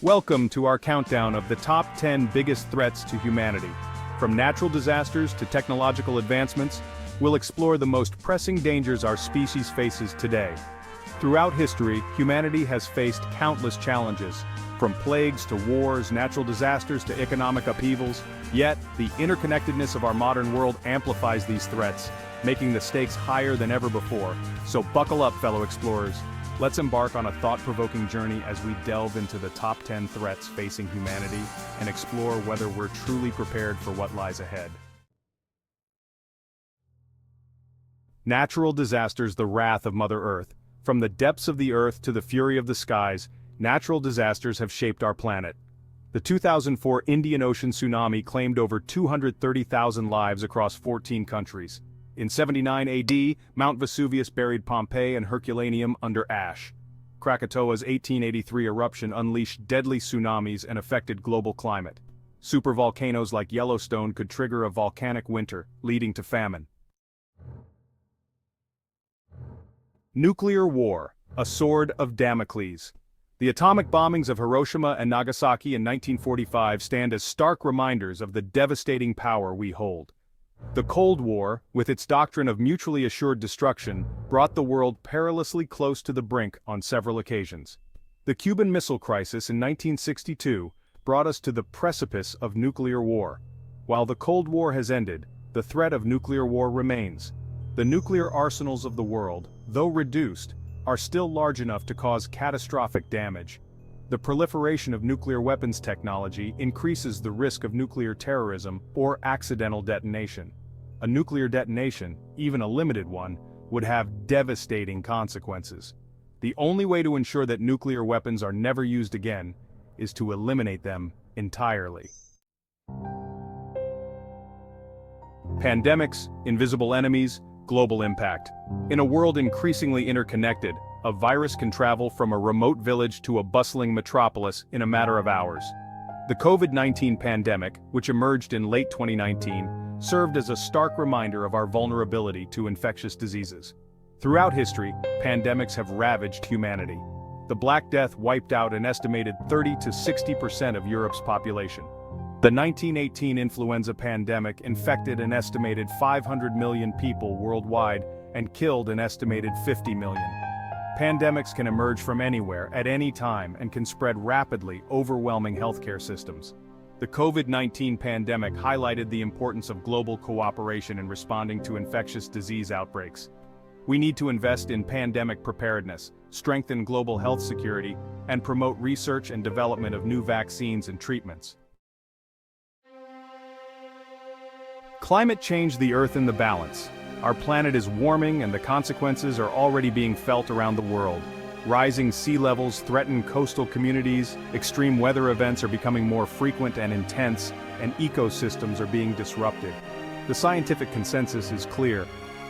Welcome to our countdown of the top 10 biggest threats to humanity. From natural disasters to technological advancements, we'll explore the most pressing dangers our species faces today. Throughout history, humanity has faced countless challenges, from plagues to wars, natural disasters to economic upheavals. Yet, the interconnectedness of our modern world amplifies these threats, making the stakes higher than ever before. So buckle up, fellow explorers. Let's embark on a thought-provoking journey as we delve into the top 10 threats facing humanity and explore whether we're truly prepared for what lies ahead. Natural disasters, the wrath of Mother Earth. From the depths of the earth to the fury of the skies, natural disasters have shaped our planet. The 2004 Indian Ocean tsunami claimed over 230,000 lives across 14 countries. In 79 AD, Mount Vesuvius buried Pompeii and Herculaneum under ash. Krakatoa's 1883 eruption unleashed deadly tsunamis and affected global climate. Supervolcanoes like Yellowstone could trigger a volcanic winter, leading to famine. Nuclear war, a sword of Damocles. The atomic bombings of Hiroshima and Nagasaki in 1945 stand as stark reminders of the devastating power we hold. The Cold War, with its doctrine of mutually assured destruction, brought the world perilously close to the brink on several occasions. The Cuban Missile Crisis in 1962 brought us to the precipice of nuclear war. While the Cold War has ended, the threat of nuclear war remains. The nuclear arsenals of the world, though reduced, are still large enough to cause catastrophic damage. The proliferation of nuclear weapons technology increases the risk of nuclear terrorism or accidental detonation. A nuclear detonation, even a limited one, would have devastating consequences. The only way to ensure that nuclear weapons are never used again is to eliminate them entirely. Pandemics, invisible enemies, global impact. In a world increasingly interconnected, a virus can travel from a remote village to a bustling metropolis in a matter of hours. The COVID-19 pandemic, which emerged in late 2019, served as a stark reminder of our vulnerability to infectious diseases. Throughout history, pandemics have ravaged humanity. The Black Death wiped out an estimated 30 to 60% of Europe's population. The 1918 influenza pandemic infected an estimated 500 million people worldwide and killed an estimated 50 million. Pandemics can emerge from anywhere, at any time, and can spread rapidly, overwhelming healthcare systems. The COVID-19 pandemic highlighted the importance of global cooperation in responding to infectious disease outbreaks. We need to invest in pandemic preparedness, strengthen global health security, and promote research and development of new vaccines and treatments. Climate change, the Earth in the balance. Our planet is warming and the consequences are already being felt around the world. Rising sea levels threaten coastal communities, extreme weather events are becoming more frequent and intense, and ecosystems are being disrupted. The scientific consensus is clear.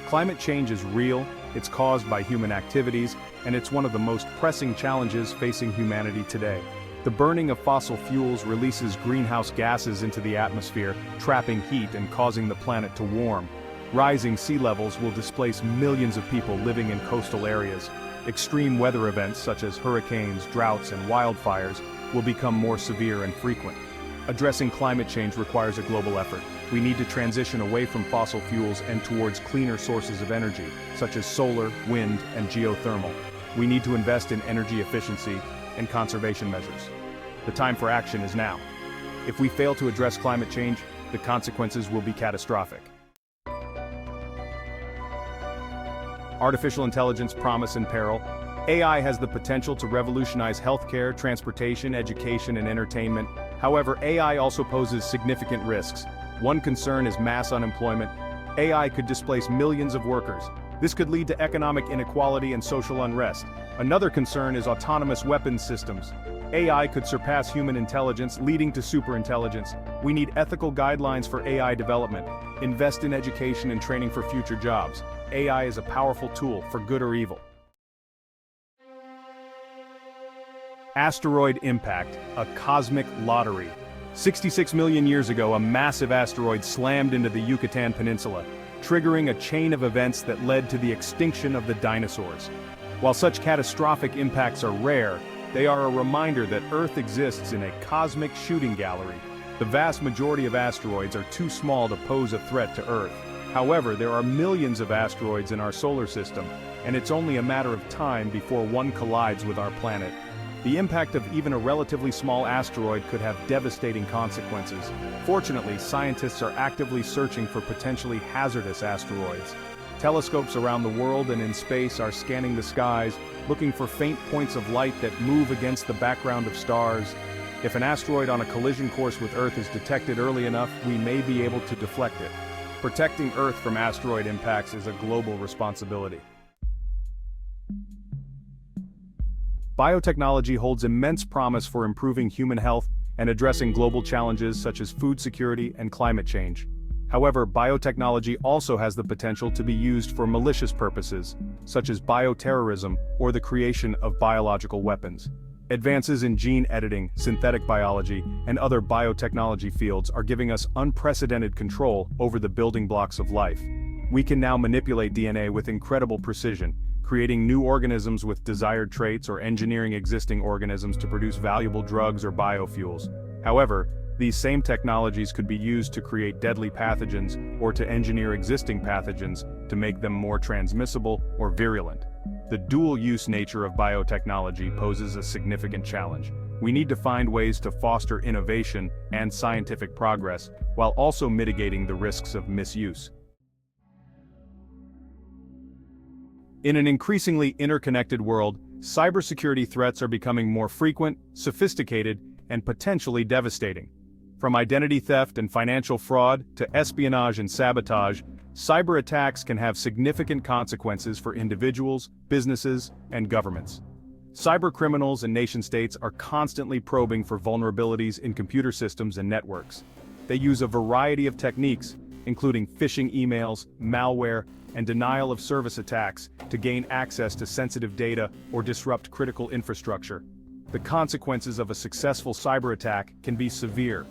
Climate change is real, it's caused by human activities, and it's one of the most pressing challenges facing humanity today. The burning of fossil fuels releases greenhouse gases into the atmosphere, trapping heat and causing the planet to warm. Rising sea levels will displace millions of people living in coastal areas. Extreme weather events such as hurricanes, droughts, and wildfires will become more severe and frequent. Addressing climate change requires a global effort. We need to transition away from fossil fuels and towards cleaner sources of energy, such as solar, wind, and geothermal. We need to invest in energy efficiency and conservation measures. The time for action is now. If we fail to address climate change, the consequences will be catastrophic. Artificial intelligence, promise and peril. AI has the potential to revolutionize healthcare, transportation, education, and entertainment. However, AI also poses significant risks. One concern is mass unemployment. AI could displace millions of workers. This could lead to economic inequality and social unrest. Another concern is autonomous weapons systems. AI could surpass human intelligence, leading to superintelligence. We need ethical guidelines for AI development. Invest in education and training for future jobs. AI is a powerful tool for good or evil. Asteroid impact, a cosmic lottery. 66 million years ago, a massive asteroid slammed into the Yucatan Peninsula, triggering a chain of events that led to the extinction of the dinosaurs. While such catastrophic impacts are rare, They are a reminder that Earth exists in a cosmic shooting gallery. The vast majority of asteroids are too small to pose a threat to Earth. However, there are millions of asteroids in our solar system, and it's only a matter of time before one collides with our planet. The impact of even a relatively small asteroid could have devastating consequences. Fortunately, scientists are actively searching for potentially hazardous asteroids. Telescopes around the world and in space are scanning the skies, looking for faint points of light that move against the background of stars. If an asteroid on a collision course with Earth is detected early enough, we may be able to deflect it. Protecting Earth from asteroid impacts is a global responsibility. Biotechnology holds immense promise for improving human health and addressing global challenges such as food security and climate change. However, biotechnology also has the potential to be used for malicious purposes, such as bioterrorism or the creation of biological weapons. Advances in gene editing, synthetic biology, and other biotechnology fields are giving us unprecedented control over the building blocks of life. We can now manipulate DNA with incredible precision, creating new organisms with desired traits or engineering existing organisms to produce valuable drugs or biofuels. However, these same technologies could be used to create deadly pathogens or to engineer existing pathogens to make them more transmissible or virulent. The dual-use nature of biotechnology poses a significant challenge. We need to find ways to foster innovation and scientific progress while also mitigating the risks of misuse. In an increasingly interconnected world, cybersecurity threats are becoming more frequent, sophisticated, and potentially devastating. From identity theft and financial fraud to espionage and sabotage, cyber attacks can have significant consequences for individuals, businesses, and governments. Cyber criminals and nation-states are constantly probing for vulnerabilities in computer systems and networks. They use a variety of techniques, including phishing emails, malware, and denial-of-service attacks, to gain access to sensitive data or disrupt critical infrastructure. The consequences of a successful cyber attack can be severe.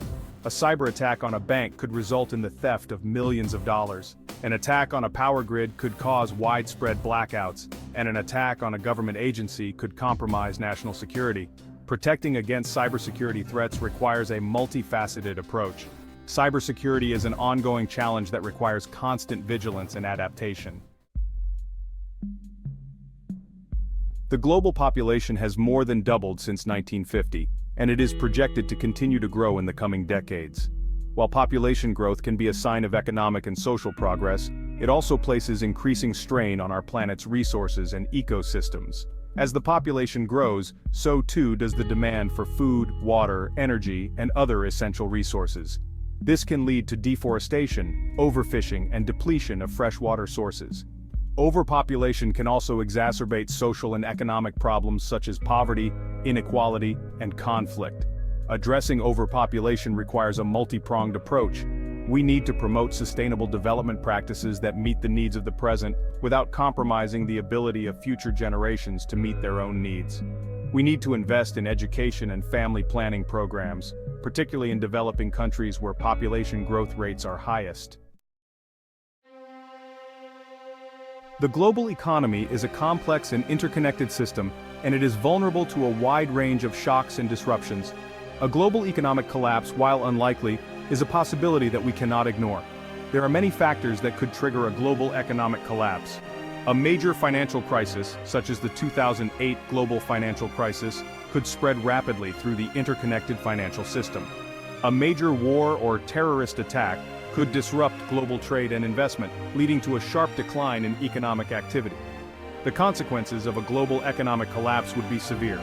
A cyber attack on a bank could result in the theft of millions of dollars. An attack on a power grid could cause widespread blackouts, and an attack on a government agency could compromise national security. Protecting against cybersecurity threats requires a multifaceted approach. Cybersecurity is an ongoing challenge that requires constant vigilance and adaptation. The global population has more than doubled since 1950, and it is projected to continue to grow in the coming decades. While population growth can be a sign of economic and social progress, it also places increasing strain on our planet's resources and ecosystems. As the population grows, so too does the demand for food, water, energy, and other essential resources. This can lead to deforestation, overfishing, and depletion of freshwater sources. Overpopulation can also exacerbate social and economic problems such as poverty, inequality, and conflict. Addressing overpopulation requires a multi-pronged approach. We need to promote sustainable development practices that meet the needs of the present without compromising the ability of future generations to meet their own needs. We need to invest in education and family planning programs, particularly in developing countries where population growth rates are highest. The global economy is a complex and interconnected system, and it is vulnerable to a wide range of shocks and disruptions. A global economic collapse, while unlikely, is a possibility that we cannot ignore. There are many factors that could trigger a global economic collapse. A major financial crisis, such as the 2008 global financial crisis, could spread rapidly through the interconnected financial system. A major war or terrorist attack could disrupt global trade and investment, leading to a sharp decline in economic activity. The consequences of a global economic collapse would be severe.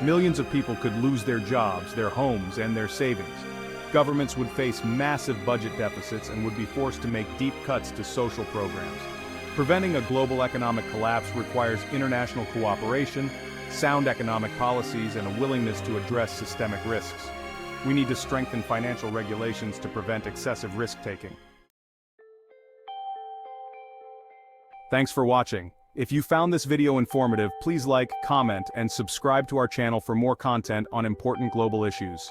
Millions of people could lose their jobs, their homes, and their savings. Governments would face massive budget deficits and would be forced to make deep cuts to social programs. Preventing a global economic collapse requires international cooperation, sound economic policies, and a willingness to address systemic risks. We need to strengthen financial regulations to prevent excessive risk-taking. Thanks for watching. If you found this video informative, please like, comment, and subscribe to our channel for more content on important global issues.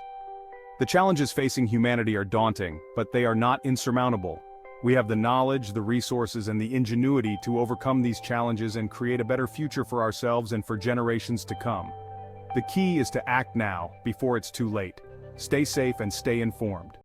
The challenges facing humanity are daunting, but they are not insurmountable. We have the knowledge, the resources, and the ingenuity to overcome these challenges and create a better future for ourselves and for generations to come. The key is to act now, before it's too late. Stay safe and stay informed.